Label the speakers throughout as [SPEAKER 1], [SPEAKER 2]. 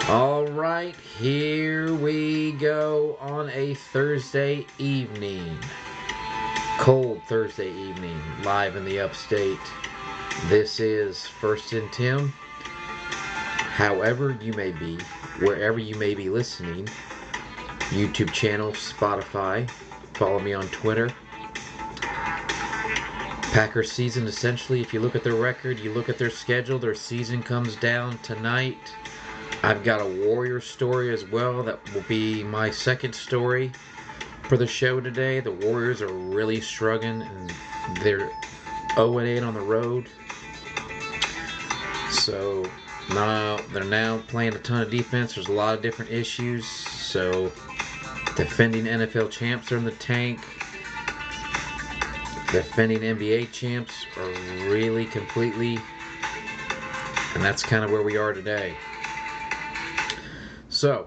[SPEAKER 1] All right, here we go on a Thursday evening. Cold Thursday evening, live in the upstate. This is First and Tim. However you may be, wherever you may be listening, YouTube channel, Spotify, follow me on Twitter. Packers season, essentially, if you look at their record, you look at their schedule, their season comes down tonight. I've got a Warriors story as well that will be my second story for the show today. The Warriors are really struggling and they're 0-8 on the road. So now they're now playing a ton of defense. There's a lot of different issues. So defending NFL champs are in the tank. Defending NBA champs are really completely. And that's kind of where we are today. So,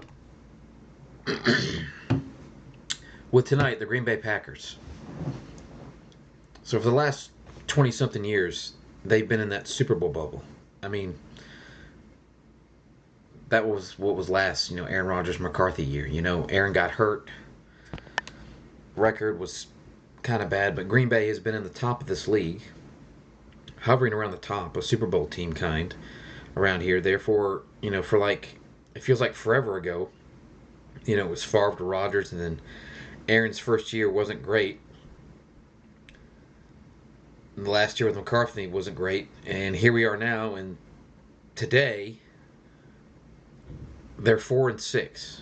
[SPEAKER 1] with tonight, the Green Bay Packers. So for the last 20-something years, they've been in that Super Bowl bubble. I mean, that was what was last, Aaron Rodgers McCarthy year. Aaron got hurt. Record was kind of bad, but Green Bay has been in the top of this league, hovering around the top, a Super Bowl team kind, around here. Therefore, for like, it feels like forever ago, it was Favre to Rodgers, and then Aaron's first year wasn't great. The last year with McCarthy wasn't great, and here we are now, and today they're 4-6.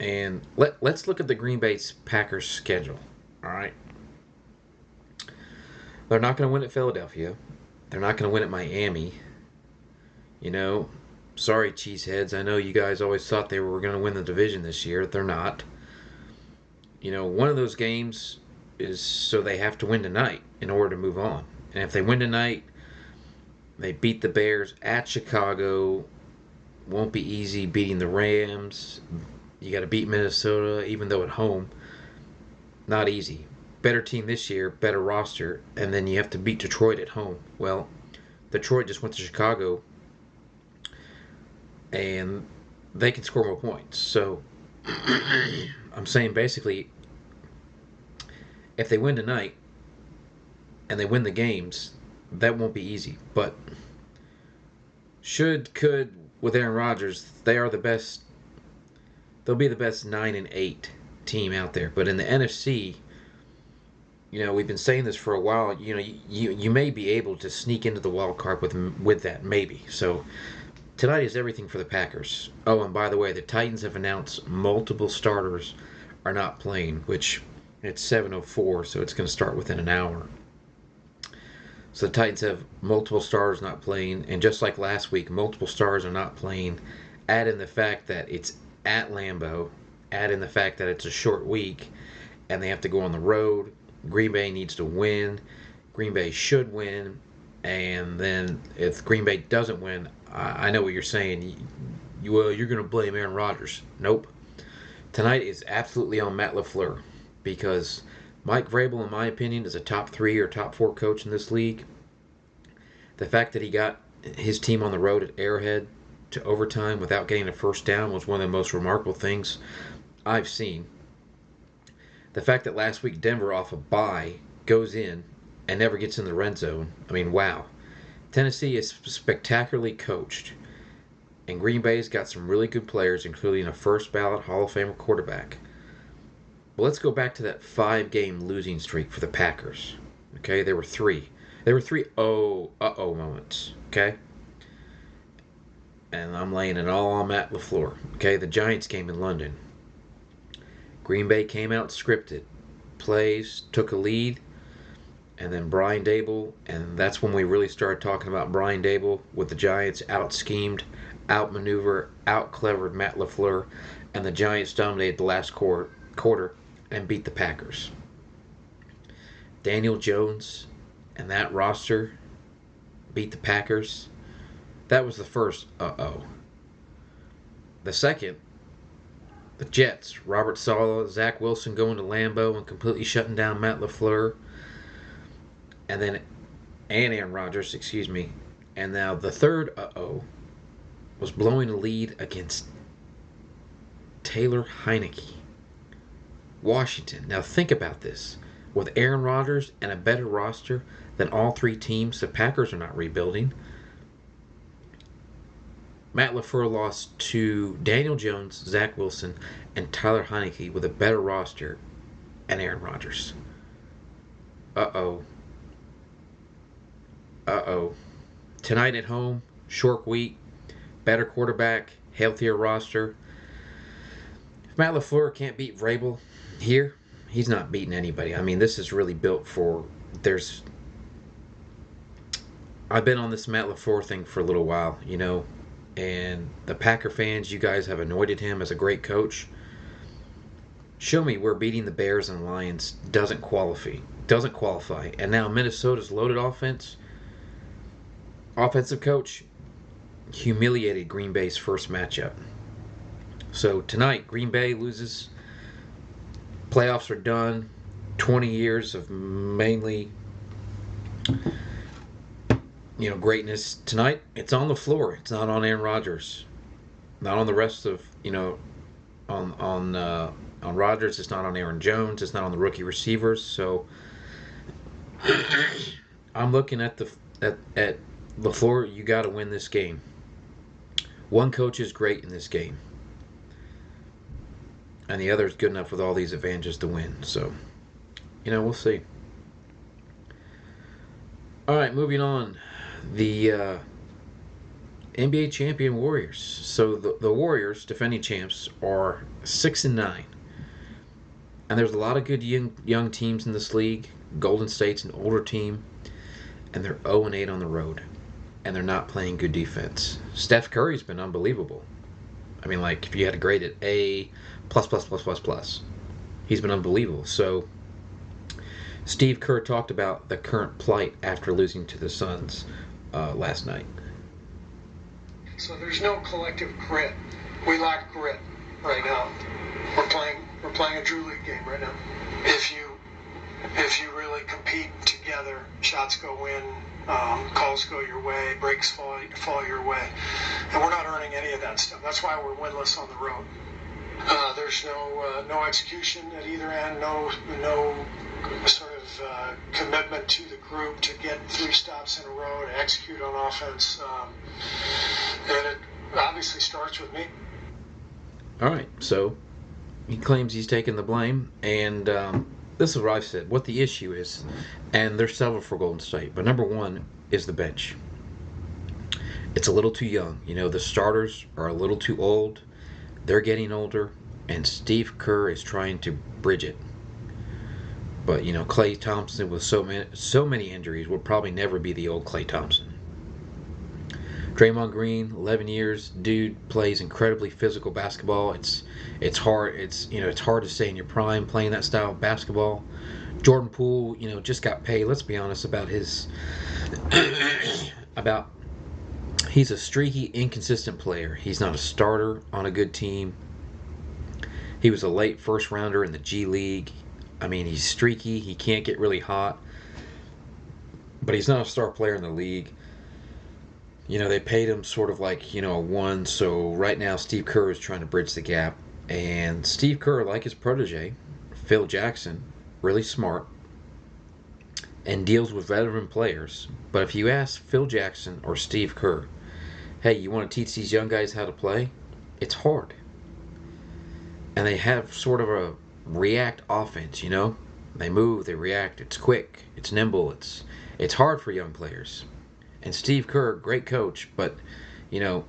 [SPEAKER 1] And let's look at the Green Bay Packers schedule. All right, they're not going to win at Philadelphia. They're not going to win at Miami. Sorry, cheeseheads. I know you guys always thought they were going to win the division this year. They're not. One of those games is so they have to win tonight in order to move on. And if they win tonight, they beat the Bears at Chicago. Won't be easy beating the Rams. You got to beat Minnesota, even though at home. Not easy. Better team this year, better roster, and then you have to beat Detroit at home. Well, Detroit just went to Chicago, and they can score more points. So I'm saying basically, if they win tonight and they win the games, that won't be easy. But could with Aaron Rodgers, they are the best. They'll be the best 9-8 team out there. But in the NFC, we've been saying this for a while. You may be able to sneak into the wild card with that, maybe. So tonight is everything for the Packers. Oh, and by the way, the Titans have announced multiple starters are not playing, which it's 7:04, so it's going to start within an hour. So the Titans have multiple stars not playing, and just like last week, multiple stars are not playing. Add in the fact that it's at Lambeau, add in the fact that it's a short week, and they have to go on the road. Green Bay needs to win. Green Bay should win, and then if Green Bay doesn't win, I know what you're saying. You're going to blame Aaron Rodgers. Nope. Tonight is absolutely on Matt LaFleur, because Mike Vrabel, in my opinion, is a top 3 or top 4 coach in this league. The fact that he got his team on the road at Arrowhead to overtime without getting a first down was one of the most remarkable things I've seen. The fact that last week Denver, off a bye, goes in and never gets in the red zone. I mean, wow. Tennessee is spectacularly coached, and Green Bay's got some really good players, including a first ballot Hall of Famer quarterback. But let's go back to that 5-game losing streak for the Packers. Okay, there were 3. There were 3 moments. Okay, and I'm laying it all on Matt LaFleur. Okay, the Giants game in London. Green Bay came out scripted, plays, took a lead, and then Brian Dable, and that's when we really started talking about Brian Dable with the Giants out-schemed, out-maneuver, out-clevered Matt LaFleur, and the Giants dominated the last quarter and beat the Packers. Daniel Jones and that roster beat the Packers. That was the first uh-oh. The second, the Jets, Robert Saleh, Zach Wilson going to Lambeau and completely shutting down Matt LaFleur. And Aaron Rodgers, excuse me. And now the third uh-oh was blowing a lead against Taylor Heineke. Washington. Now think about this. With Aaron Rodgers and a better roster than all three teams, the Packers are not rebuilding. Matt LaFleur lost to Daniel Jones, Zach Wilson, and Tyler Heineke with a better roster and Aaron Rodgers. Uh-oh. Uh-oh. Tonight at home, short week, better quarterback, healthier roster. If Matt LaFleur can't beat Vrabel here, he's not beating anybody. I mean, this is really built for... I've been on this Matt LaFleur thing for a little while, and the Packer fans, you guys have anointed him as a great coach. Show me where beating the Bears and Lions doesn't qualify. And now Minnesota's loaded offensive coach humiliated Green Bay's first matchup. So tonight, Green Bay loses. Playoffs are done. 20 years of mainly, greatness. Tonight, it's on the floor. It's not on Aaron Rodgers. Not on the rest of, on Rodgers. It's not on Aaron Jones. It's not on the rookie receivers. So I'm looking at the floor. You got to win this game. One coach is great in this game, and the other is good enough with all these advantages to win. So, we'll see. All right, moving on. The NBA champion Warriors. So the Warriors, defending champs, are 6-9, and there's a lot of good young teams in this league. Golden State's an older team, and they're 0-8 on the road, and they're not playing good defense. Steph Curry's been unbelievable. I mean, like, if you had to grade it A+++++, he's been unbelievable. So Steve Kerr talked about the current plight after losing to the Suns last night.
[SPEAKER 2] So there's no collective grit. We lack grit right now. We're playing a Drew League game right now. If you really compete together, shots go in, calls go your way, breaks fall your way, and we're not earning any of that stuff. That's why we're winless on the road. There's no execution at either end. No sort of commitment to the group to get 3 stops in a row to execute on offense. And it obviously starts with me.
[SPEAKER 1] All right, so he claims he's taking the blame, and this is what I've said, what the issue is, and there's several for Golden State, but number one is the bench. It's a little too young. The starters are a little too old. They're getting older, and Steve Kerr is trying to bridge it. But, Klay Thompson with so many injuries will probably never be the old Klay Thompson. Draymond Green, 11 years, dude plays incredibly physical basketball. It's hard. It's hard to stay in your prime playing that style of basketball. Jordan Poole, just got paid. Let's be honest about his he's a streaky, inconsistent player. He's not a starter on a good team. He was a late first rounder in the G League. I mean, he's streaky. He can't get really hot. But he's not a star player in the league. They paid him sort of like, a 1. So right now, Steve Kerr is trying to bridge the gap. And Steve Kerr, like his protege, Phil Jackson, really smart, and deals with veteran players. But if you ask Phil Jackson or Steve Kerr, hey, you want to teach these young guys how to play? It's hard. And they have sort of a react offense, They move, they react. It's quick, it's nimble, it's hard for young players. And Steve Kerr, great coach, but, your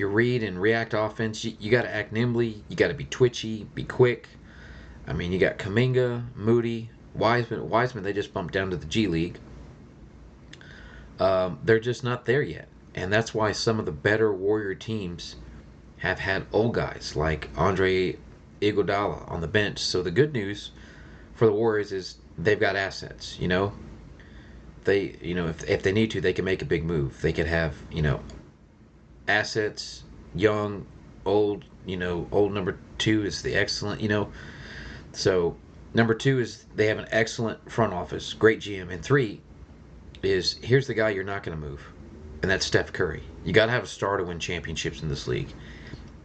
[SPEAKER 1] read and react offense, you got to act nimbly, you got to be twitchy, be quick. I mean, you got Kuminga, Moody, Wiseman, they just bumped down to the G League. They're just not there yet. And that's why some of the better Warrior teams have had old guys like Andre Iguodala on the bench. So the good news for the Warriors is they've got assets, They, if they need to, they can make a big move. They could have, assets, young, old, old number 2 is the excellent, So number 2 is they have an excellent front office, great GM. And 3 is here's the guy you're not going to move. and that's Steph Curry. You got to have a star to win championships in this league.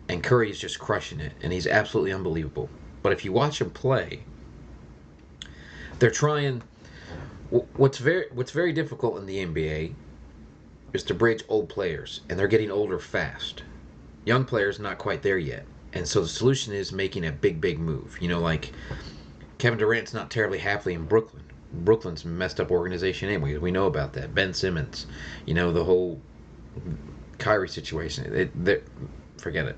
[SPEAKER 1] And Curry is just crushing it, and he's absolutely unbelievable. But if you watch him play, they're trying. What's very difficult in the NBA is to bridge old players, and they're getting older fast. Young players not quite there yet, and so the solution is making a big move. Like Kevin Durant's not terribly happy in Brooklyn. Brooklyn's a messed up organization anyway. We know about that. Ben Simmons, the whole Kyrie situation. Forget it.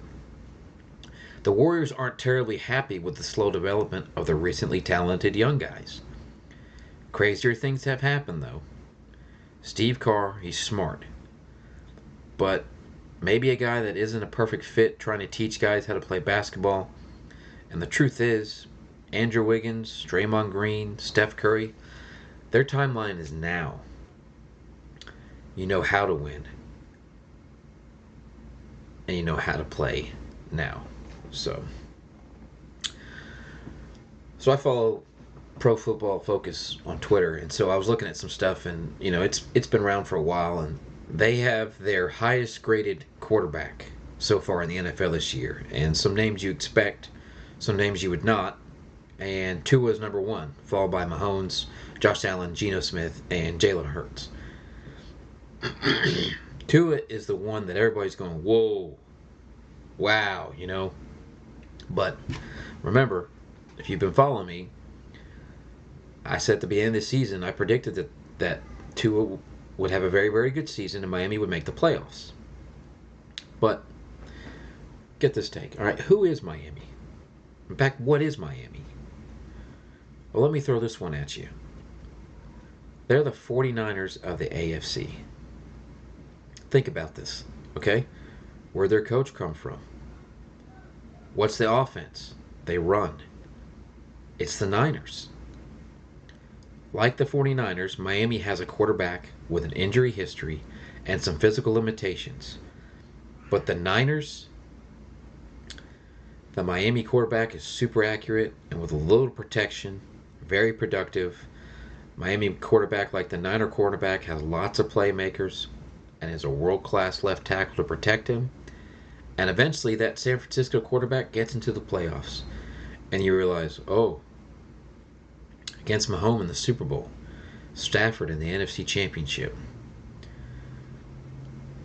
[SPEAKER 1] The Warriors aren't terribly happy with the slow development of the recently talented young guys. Crazier things have happened, though. Steve Kerr, he's smart. But maybe a guy that isn't a perfect fit trying to teach guys how to play basketball. And the truth is, Andrew Wiggins, Draymond Green, Steph Curry, their timeline is now. You know how to win. And you know how to play now. So I follow Pro Football Focus on Twitter, and so I was looking at some stuff, and it's been around for a while, and they have their highest graded quarterback so far in the NFL this year, and some names you expect, some names you would not, and Tua is number one, followed by Mahomes, Josh Allen, Geno Smith, and Jalen Hurts. Tua is the one that everybody's going, whoa, wow, But remember, if you've been following me, I said at the beginning of the season, I predicted that Tua would have a very good season and Miami would make the playoffs. But get this take. All right, who is Miami? In fact, what is Miami? Well, let me throw this one at you. They're the 49ers of the AFC. Think about this, okay? Where'd their coach come from? What's the offense? They run. It's the Niners. Like the 49ers, Miami has a quarterback with an injury history and some physical limitations. But the Niners, the Miami quarterback is super accurate and with a little protection, very productive. Miami quarterback, like the Niner quarterback, has lots of playmakers and is a world-class left tackle to protect him. And eventually that San Francisco quarterback gets into the playoffs. And you realize, against Mahomes in the Super Bowl, Stafford in the NFC Championship.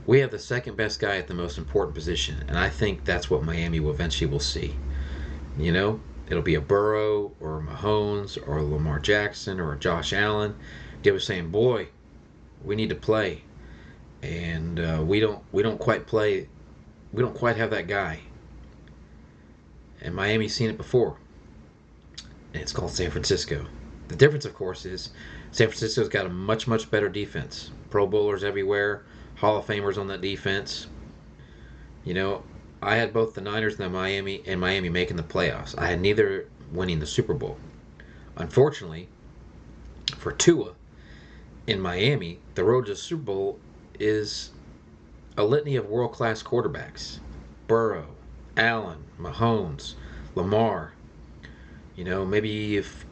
[SPEAKER 1] We have the second best guy at the most important position, and I think that's what Miami will eventually see. It'll be a Burrow or a Mahomes or a Lamar Jackson or a Josh Allen. They were saying, boy, we need to play. And we don't quite play. We don't quite have that guy. And Miami's seen it before. And it's called San Francisco. The difference, of course, is San Francisco's got a much better defense. Pro Bowlers everywhere. Hall of Famers on that defense. I had both the Niners and Miami making the playoffs. I had neither winning the Super Bowl. Unfortunately, for Tua, in Miami, the road to the Super Bowl is a litany of world-class quarterbacks. Burrow, Allen, Mahomes, Lamar. Maybe if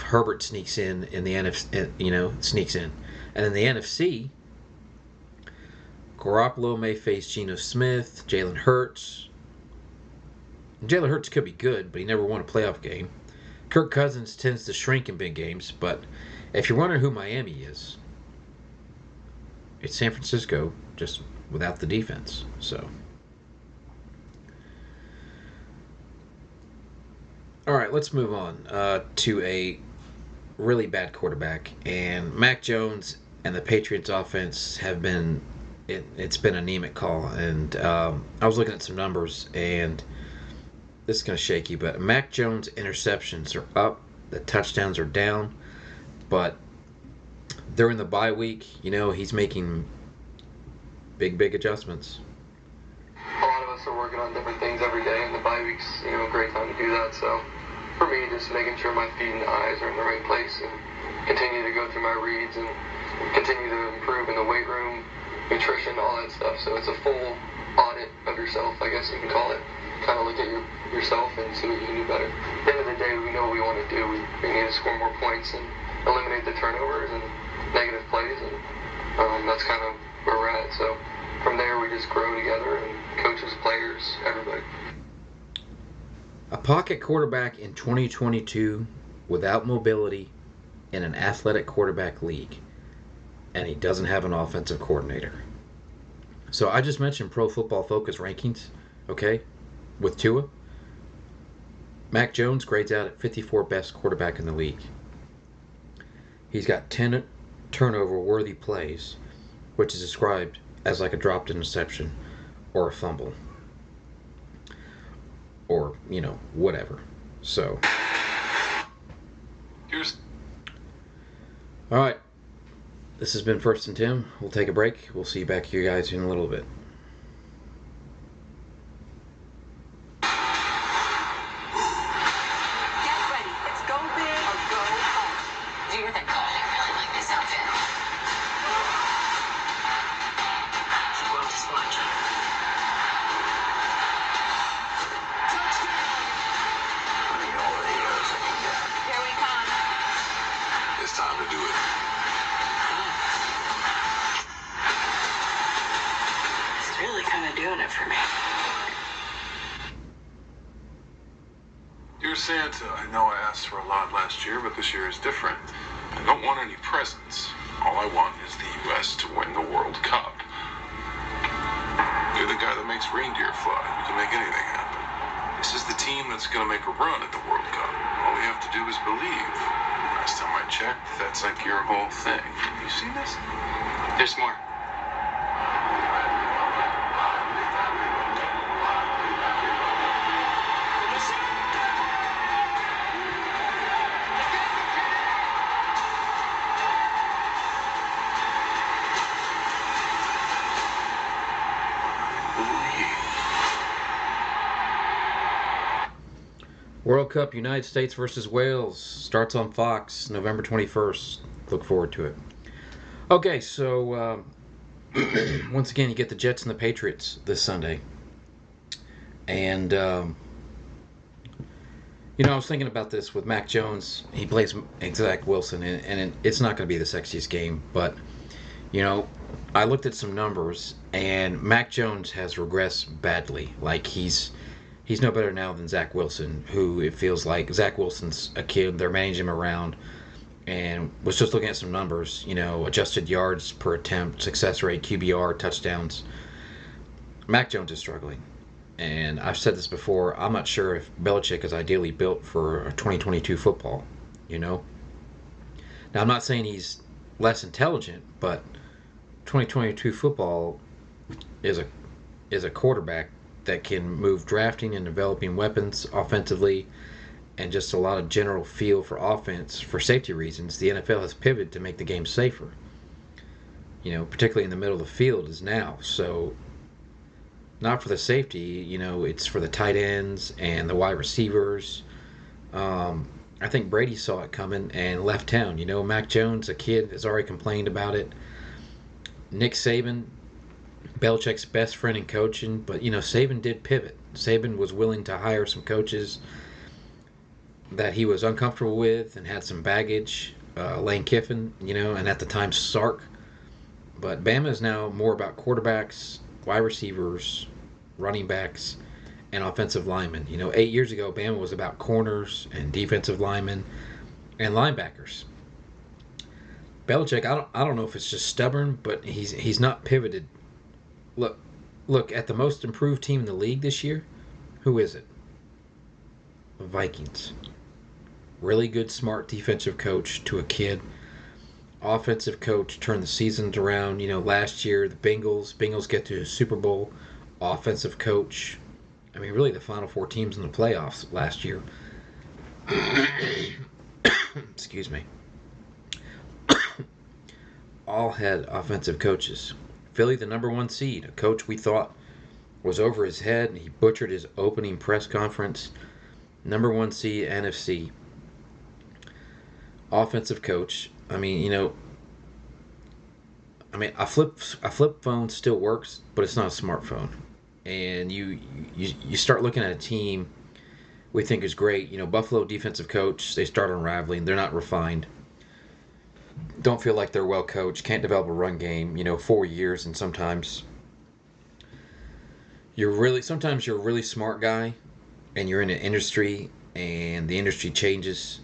[SPEAKER 1] Herbert sneaks in the NFC, sneaks in. And in the NFC, Garoppolo may face Geno Smith, Jalen Hurts. Jalen Hurts could be good, but he never won a playoff game. Kirk Cousins tends to shrink in big games, but if you're wondering who Miami is, it's San Francisco, just without the defense. So, all right, let's move on to a really bad quarterback. And Mac Jones and the Patriots offense have been, it's been an anemic call. And I was looking at some numbers, and this is going to shake you, but Mac Jones' interceptions are up, the touchdowns are down, but during the bye week, he's making big adjustments.
[SPEAKER 3] A lot of us are working on different things every day, and the bye week's a great time to do that. So for me, just making sure my feet and eyes are in the right place, and continue to go through my reads and continue to improve in the weight room, nutrition, all that stuff. So it's a full audit of yourself, I guess you can call it. Kind of look at yourself and see what you can do better. At the end of the day, we know what we want to do. We need to score more points and eliminate the turnovers and negative plays, and that's kind of where we're at. So from there, we just grow together, and coaches, players, everybody.
[SPEAKER 1] A pocket quarterback in 2022 without mobility in an athletic quarterback league, and he doesn't have an offensive coordinator. So I just mentioned Pro Football Focus rankings, okay, with Tua. Mac Jones grades out at 54 best quarterback in the league. He's got 10 turnover-worthy plays, which is described as like a dropped interception or a fumble or, whatever. So, all right. This has been First and Tim. We'll take a break. We'll see you back here, guys, in a little bit.
[SPEAKER 4] Dear Santa, I know I asked for a lot last year, but this year is different. I don't want any presents. All I want is the U.S. to win the World Cup. You're the guy that makes reindeer fly. You can make anything happen. This is the team that's going to make a run at the World Cup. All we have to do is believe. Last time I checked, that's like your whole thing. You see this?
[SPEAKER 3] There's more.
[SPEAKER 1] World Cup United States versus Wales starts on Fox November 21st. Look forward to it. Okay, so once again, you get the Jets and the Patriots this Sunday. And, I was thinking about this with Mac Jones. He plays Zach Wilson, and it's not going to be the sexiest game. But, I looked at some numbers, and Mac Jones has regressed badly. Like, he's no better now than Zach Wilson, who it feels like Zach Wilson's a kid. They're managing him around, and was just looking at some numbers, adjusted yards per attempt, success rate, QBR, touchdowns. Mac Jones is struggling. And I've said this before, I'm not sure if Belichick is ideally built for a 2022 football, Now, I'm not saying he's less intelligent, but 2022 football is a quarterback that can move drafting and developing weapons offensively and just a lot of general feel for offense for safety reasons. The NFL has pivoted to make the game safer, particularly in the middle of the field is now. So not for the safety, it's for the tight ends and the wide receivers. I think Brady saw it coming and left town. Mac Jones, a kid, has already complained about it. Nick Saban, Belichick's best friend in coaching, but Saban did pivot. Saban was willing to hire some coaches that he was uncomfortable with and had some baggage. Lane Kiffin, and at the time Sark. But Bama is now more about quarterbacks, wide receivers, running backs, and offensive linemen. 8 years ago, Bama was about corners and defensive linemen and linebackers. Belichick, I don't know if it's just stubborn, but he's not pivoted. Look at the most improved team in the league this year. Who is it? The Vikings. Really good, smart defensive coach to a kid. Offensive coach turned the seasons around. Last year the Bengals get to a Super Bowl. Offensive coach. I mean, really the final four teams in the playoffs last year. Excuse me. All had offensive coaches. Philly, the number one seed, a coach we thought was over his head, and he butchered his opening press conference. Number one seed, NFC. Offensive coach. I mean, a flip phone still works, but it's not a smartphone. And you start looking at a team we think is great. Buffalo defensive coach, they start unraveling. They're not refined. don't feel like they're well coached, can't develop a run game, 4 years, and sometimes you're a really smart guy and you're in an industry and the industry changes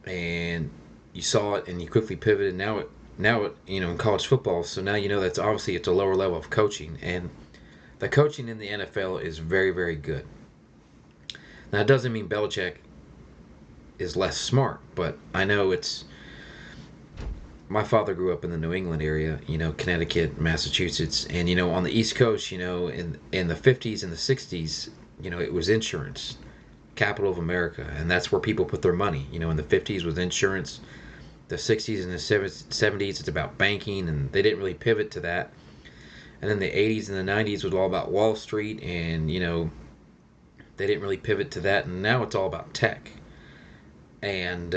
[SPEAKER 1] and you saw it and you quickly pivoted. Now it in college football, so now that's obviously it's a lower level of coaching, and the coaching in the NFL is very, very good. Now it doesn't mean Belichick is less smart, but I know it's my father grew up in the New England area, Connecticut, Massachusetts, and on the East Coast, in the 50s and the 60s, it was insurance, capital of America, and that's where people put their money. In the 50s was insurance, the 60s and the 70s it's about banking, and they didn't really pivot to that. And then the 80s and the 90s was all about Wall Street, and they didn't really pivot to that, and now it's all about tech. And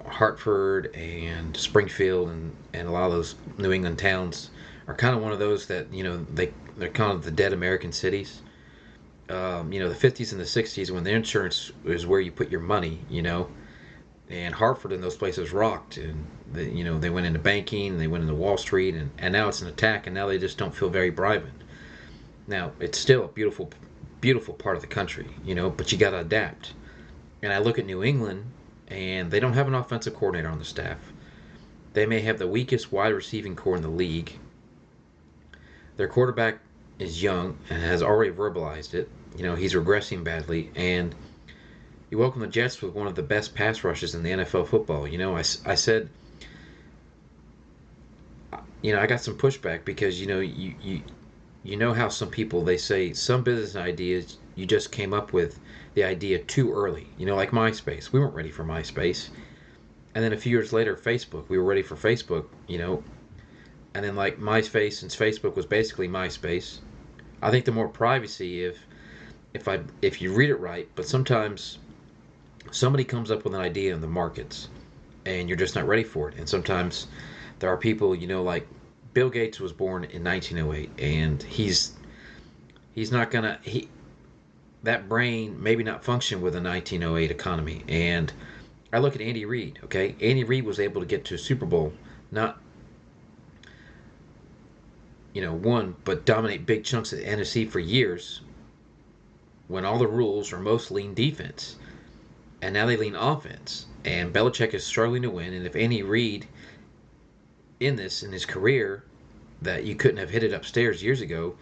[SPEAKER 1] Hartford and Springfield and a lot of those New England towns are kind of one of those that, they're kind of the dead American cities. The 50s and the 60s when the insurance is where you put your money, and Hartford and those places rocked. And, they went into banking and they went into Wall Street, and now it's an attack, and now they just don't feel very vibrant. Now, it's still a beautiful, beautiful part of the country, but you got to adapt. And I look at New England, and they don't have an offensive coordinator on the staff. They may have the weakest wide receiving core in the league. Their quarterback is young and has already verbalized it. He's regressing badly, and you welcome the Jets with one of the best pass rushes in the NFL football. I said, I got some pushback because you know how some people, they say some business ideas you just came up with the idea too early. Like MySpace. We weren't ready for MySpace. And then a few years later, Facebook. We were ready for Facebook, And then like MySpace, since Facebook was basically MySpace. I think the more privacy if you read it right, but sometimes somebody comes up with an idea in the markets and you're just not ready for it. And sometimes there are people, like Bill Gates was born in 1908, and he's not gonna that brain maybe not function with a 1908 economy. And I look at Andy Reid. Okay, Andy Reid was able to get to a Super Bowl, not one, but dominate big chunks of the NFC for years when all the rules are most lean defense, and now they lean offense. And Belichick is struggling to win. And if Andy Reid in his career that you couldn't have hit it upstairs years ago,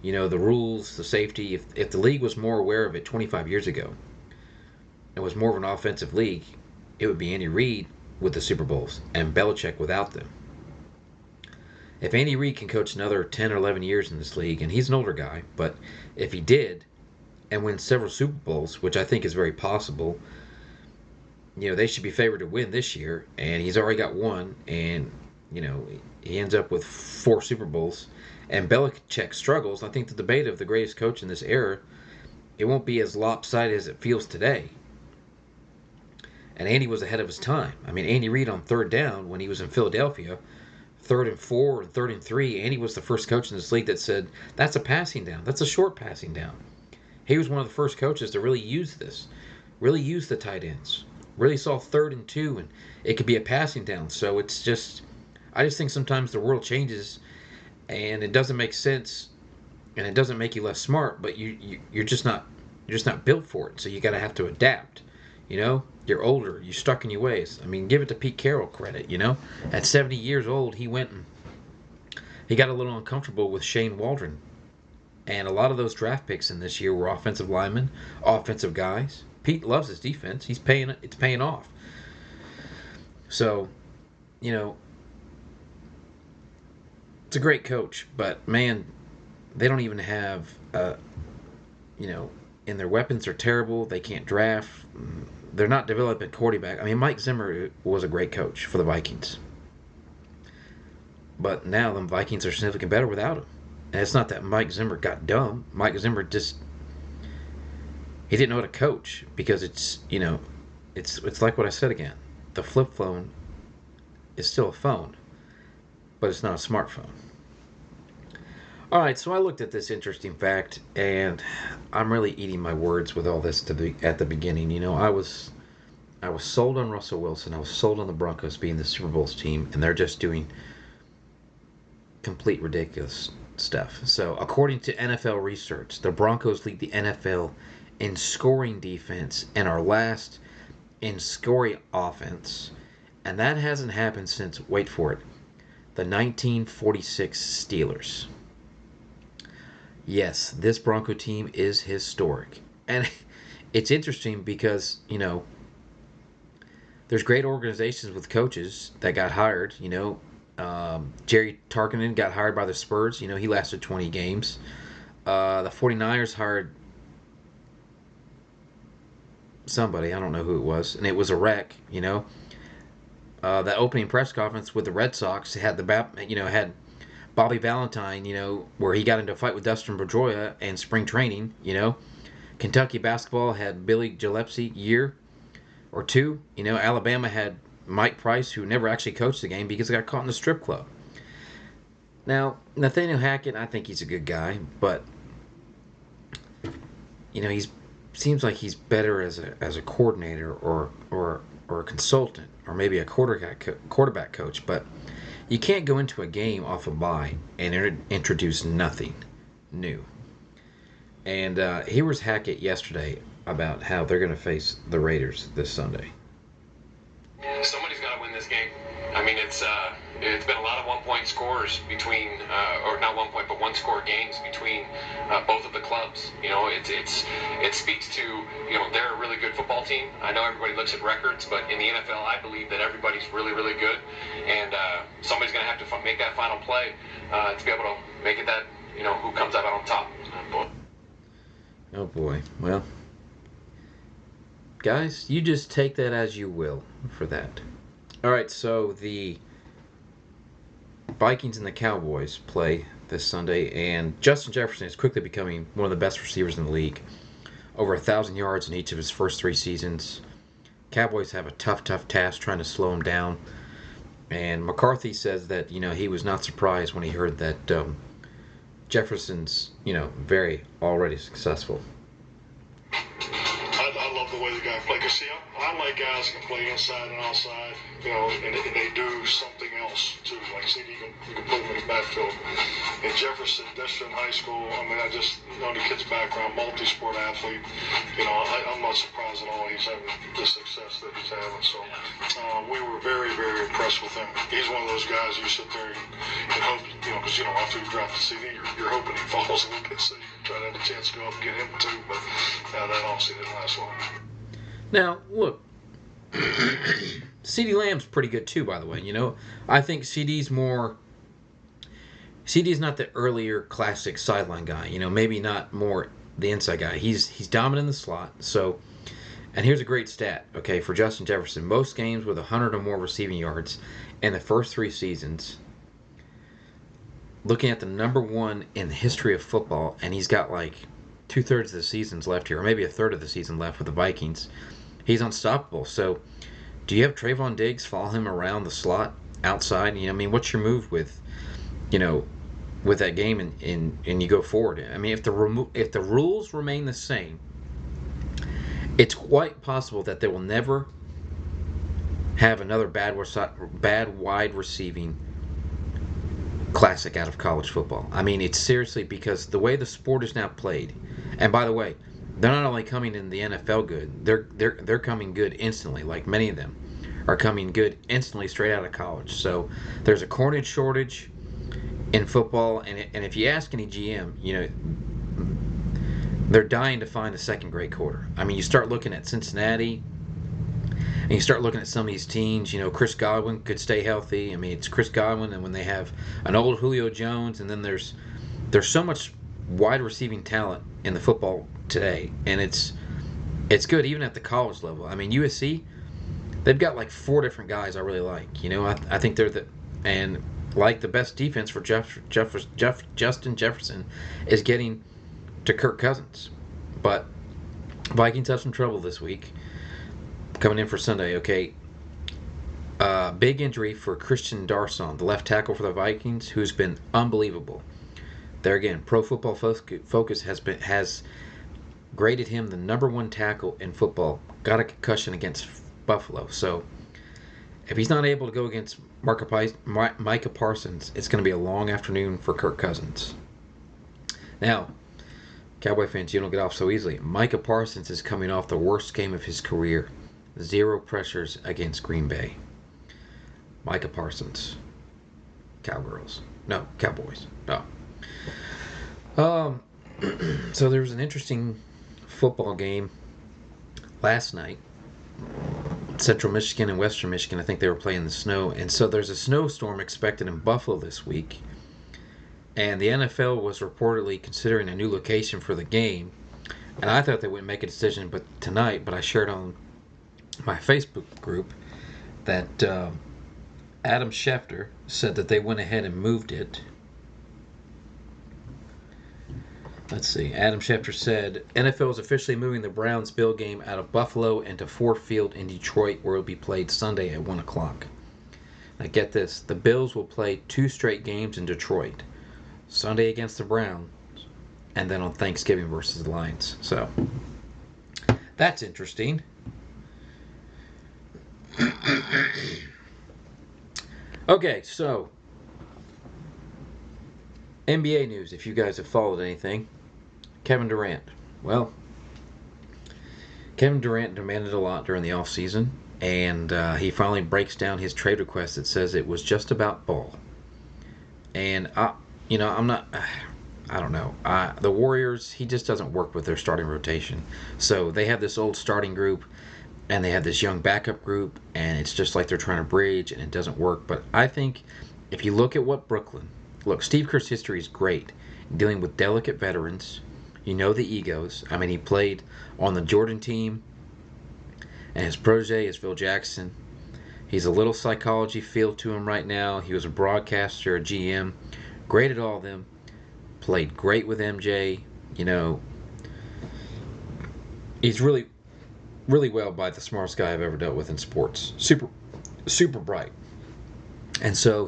[SPEAKER 1] the rules, the safety, if the league was more aware of it 25 years ago and was more of an offensive league, it would be Andy Reid with the Super Bowls and Belichick without them. If Andy Reid can coach another 10 or 11 years in this league, and he's an older guy, but if he did and win several Super Bowls, which I think is very possible, they should be favored to win this year, and he's already got one, and he ends up with 4 Super Bowls, and Belichick struggles. I think the debate of the greatest coach in this era, it won't be as lopsided as it feels today. And Andy was ahead of his time. I mean, Andy Reid on third down when he was in Philadelphia, 3rd and 4 and 3rd and 3, Andy was the first coach in this league that said, that's a passing down. That's a short passing down. He was one of the first coaches to really use this, really use the tight ends, really saw 3rd and 2, and it could be a passing down. So it's just, I just think sometimes the world changes, and it doesn't make sense, and it doesn't make you less smart, but you're just not built for it. So you got to have to adapt. You're older, you're stuck in your ways. I mean, give it to Pete Carroll credit. At 70 years old, he went and he got a little uncomfortable with Shane Waldron, and a lot of those draft picks in this year were offensive linemen, offensive guys. Pete loves his defense. It's paying off. So, it's a great coach, but man, they don't even have, and their weapons are terrible. They can't draft. They're not developing quarterback. I mean, Mike Zimmer was a great coach for the Vikings, but now the Vikings are significantly better without him. And it's not that Mike Zimmer got dumb. Mike Zimmer just he didn't know how to coach because it's like what I said again. The flip phone is still a phone, but it's not a smartphone. All right, so I looked at this interesting fact, and I'm really eating my words with all this at the beginning. I was sold on Russell Wilson. I was sold on the Broncos being the Super Bowl's team, and they're just doing complete ridiculous stuff. So, according to NFL research, the Broncos lead the NFL in scoring defense and are last in scoring offense. And that hasn't happened since, wait for it, the 1946 Steelers. Yes, this Bronco team is historic. And it's interesting because, there's great organizations with coaches that got hired. Jerry Tarkinen got hired by the Spurs. He lasted 20 games. The 49ers hired somebody. I don't know who it was. And it was a wreck. The opening press conference with the Red Sox had had Bobby Valentine, where he got into a fight with Dustin Pedroia and spring training. Kentucky basketball had Billy Gillispie year or two. Alabama had Mike Price, who never actually coached the game because he got caught in a strip club. Now, Nathaniel Hackett, I think he's a good guy, but he's seems like he's better as a coordinator or a consultant or maybe a quarterback coach. But you can't go into a game off a bye and introduce nothing new. And here was Hackett yesterday about how they're going to face the Raiders this Sunday.
[SPEAKER 5] Somebody's got to win this game. I mean, it's been a lot of 1-point scores between, or not 1 point, but 1-score games between both of the clubs. It speaks to they're a really good football team. I know everybody looks at records, but in the NFL, I believe that everybody's really, really good, and somebody's going to have to make that final play to be able to make it that who comes out on top.
[SPEAKER 1] Oh boy. Well, guys, you just take that as you will for that. All right, so the Vikings and the Cowboys play this Sunday, and Justin Jefferson is quickly becoming one of the best receivers in the league. Over 1,000 yards in each of his first 3 seasons. Cowboys have a tough task trying to slow him down. And McCarthy says that, he was not surprised when he heard that Jefferson's, very already successful.
[SPEAKER 2] I love the way the guy plays. See, I like guys who can play inside and outside, and they do something else too. Like, see, you can put him in the backfield. And Jefferson, that's from high school. I mean, I just know the kid's background, multi-sport athlete. I'm not surprised at all he's having the success that he's having. So we were very, very impressed with him. He's one of those guys you sit there and hope, because after you draft the CD, you're hoping he falls a little bit, so you try to have a chance to go up and get him too. But that obviously didn't last long.
[SPEAKER 1] Now, look, CeeDee Lamb's pretty good too, by the way. I think CeeDee's not the earlier classic sideline guy. Maybe not more the inside guy. He's dominant in the slot. So, and here's a great stat, okay, for Justin Jefferson. Most games with 100 or more receiving yards in the first 3 seasons. Looking at the number 1 in the history of football, and he's got like 2/3 of the season's left here, or maybe 1/3 of the season left with the Vikings. He's unstoppable. So, do you have Trayvon Diggs follow him around the slot outside? What's your move with that game and you go forward? I mean, if the rules remain the same, it's quite possible that they will never have another bad wide receiving classic out of college football. I mean, it's seriously because the way the sport is now played, and by the way, they're not only coming in the NFL good, they're coming good instantly. Like many of them are coming good instantly straight out of college. So there's a corner shortage in football, and if you ask any GM, they're dying to find a second-grade quarter. I mean, you start looking at Cincinnati, and you start looking at some of these teams. Chris Godwin could stay healthy. I mean, it's Chris Godwin, and when they have an old Julio Jones, and then there's so much wide receiving talent in the football today, and it's good even at the college level. I mean, USC, they've got like 4 different guys I really like. I think they're the best defense for Justin Jefferson is getting to Kirk Cousins. But Vikings have some trouble this week coming in for Sunday. Okay, big injury for Christian Darson, the left tackle for the Vikings, who's been unbelievable. There again, Pro Football Focus has graded him the number 1 tackle in football. Got a concussion against Buffalo. So if he's not able to go against Micah Parsons, it's going to be a long afternoon for Kirk Cousins. Now, Cowboy fans, you don't get off so easily. Micah Parsons is coming off the worst game of his career. 0 pressures against Green Bay. Micah Parsons. Cowgirls. No, Cowboys. No. So there was an interesting football game last night. Central Michigan and Western Michigan, I think they were playing the snow. And so there's a snowstorm expected in Buffalo this week. And the NFL was reportedly considering a new location for the game. And I thought they wouldn't make a decision tonight, but I shared on my Facebook group that Adam Schefter said that they went ahead and moved it. Let's see. Adam Schefter said NFL is officially moving the Browns-Bill game out of Buffalo into Ford Field in Detroit, where it will be played Sunday at 1 o'clock. Now get this. The Bills will play 2 straight games in Detroit. Sunday against the Browns, and then on Thanksgiving versus the Lions. So, that's interesting. Okay, so NBA news, if you guys have followed anything. Kevin Durant. Well, Kevin Durant demanded a lot during the offseason, and he finally breaks down his trade request that says it was just about ball. And, I don't know. The Warriors, he just doesn't work with their starting rotation. So they have this old starting group, and they have this young backup group, and it's just like they're trying to bridge, and it doesn't work. But I think if you look at what Steve Kerr's history is great, dealing with delicate veterans. You know the egos. I mean, he played on the Jordan team, and his protege is Phil Jackson. He's a little psychology feel to him right now. He was a broadcaster, a GM, great at all of them. Played great with MJ. He's really, really well by the smartest guy I've ever dealt with in sports. Super, super bright. And so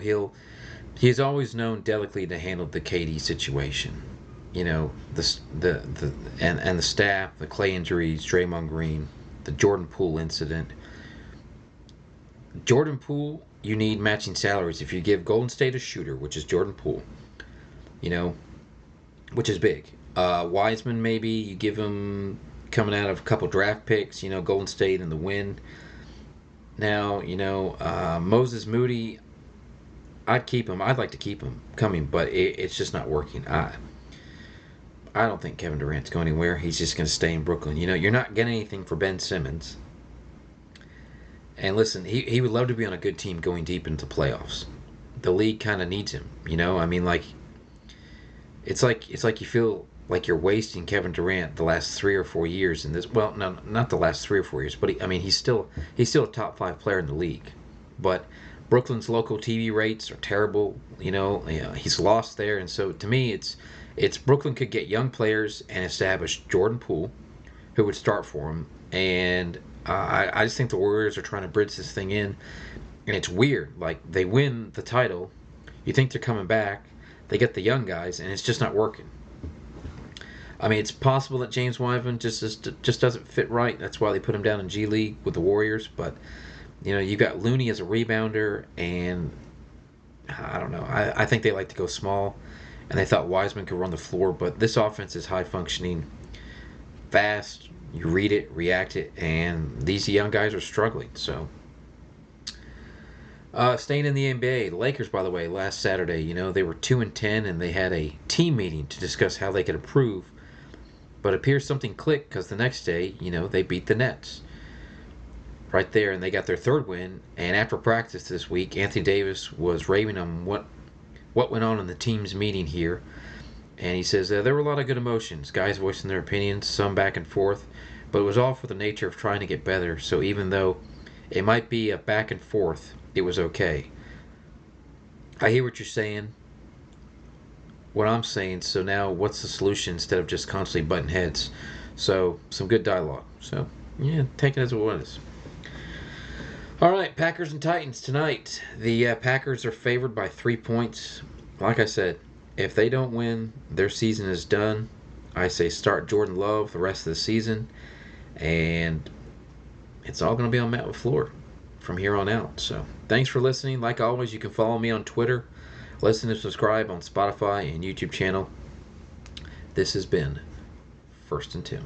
[SPEAKER 1] he's always known delicately to handle the KD situation. The staff, the Clay injuries, Draymond Green, the Jordan Poole incident. Jordan Poole, you need matching salaries. If you give Golden State a shooter, which is Jordan Poole, which is big. Wiseman, maybe you give him coming out of a couple draft picks, Golden State and the win. Now, Moses Moody, I'd keep him. I'd like to keep him coming, but it's just not working. I don't think Kevin Durant's going anywhere. He's just going to stay in Brooklyn. You're not getting anything for Ben Simmons. And listen, he would love to be on a good team going deep into playoffs. The league kind of needs him. I mean, it's like you feel like you're wasting Kevin Durant the last 3 or 4 years in this. Well, no, not the last 3 or 4 years, but he's still a top 5 player in the league. But Brooklyn's local TV rates are terrible. He's lost there, and so to me, it's Brooklyn could get young players and establish Jordan Poole, who would start for him. And I just think the Warriors are trying to bridge this thing in, and it's weird. Like, they win the title, you think they're coming back, they get the young guys, and it's just not working. I mean, it's possible that James Wiseman just doesn't fit right. That's why they put him down in G League with the Warriors. But you've got Looney as a rebounder, and I don't know. I think they like to go small. And they thought Wiseman could run the floor, but this offense is high-functioning, fast. You read it, react it, and these young guys are struggling. So, staying in the NBA, the Lakers, by the way, last Saturday, they were 2-10, and they had a team meeting to discuss how they could improve. But it appears something clicked because the next day, they beat the Nets right there, and they got their 3rd win. And after practice this week, Anthony Davis was raving on what went on in the team's meeting here. And he says there were a lot of good emotions, guys voicing their opinions, some back and forth, but it was all for the nature of trying to get better. So even though it might be a back and forth, it was okay. I hear what you're saying, what I'm saying, so now what's the solution instead of just constantly butting heads? So some good dialogue. So yeah, take it as it was. All right, Packers and Titans tonight. The Packers are favored by 3 points. Like I said, if they don't win, their season is done. I say start Jordan Love the rest of the season. And it's all going to be on Matt LaFleur from here on out. So thanks for listening. Like always, you can follow me on Twitter, listen and subscribe on Spotify and YouTube channel. This has been First and 10.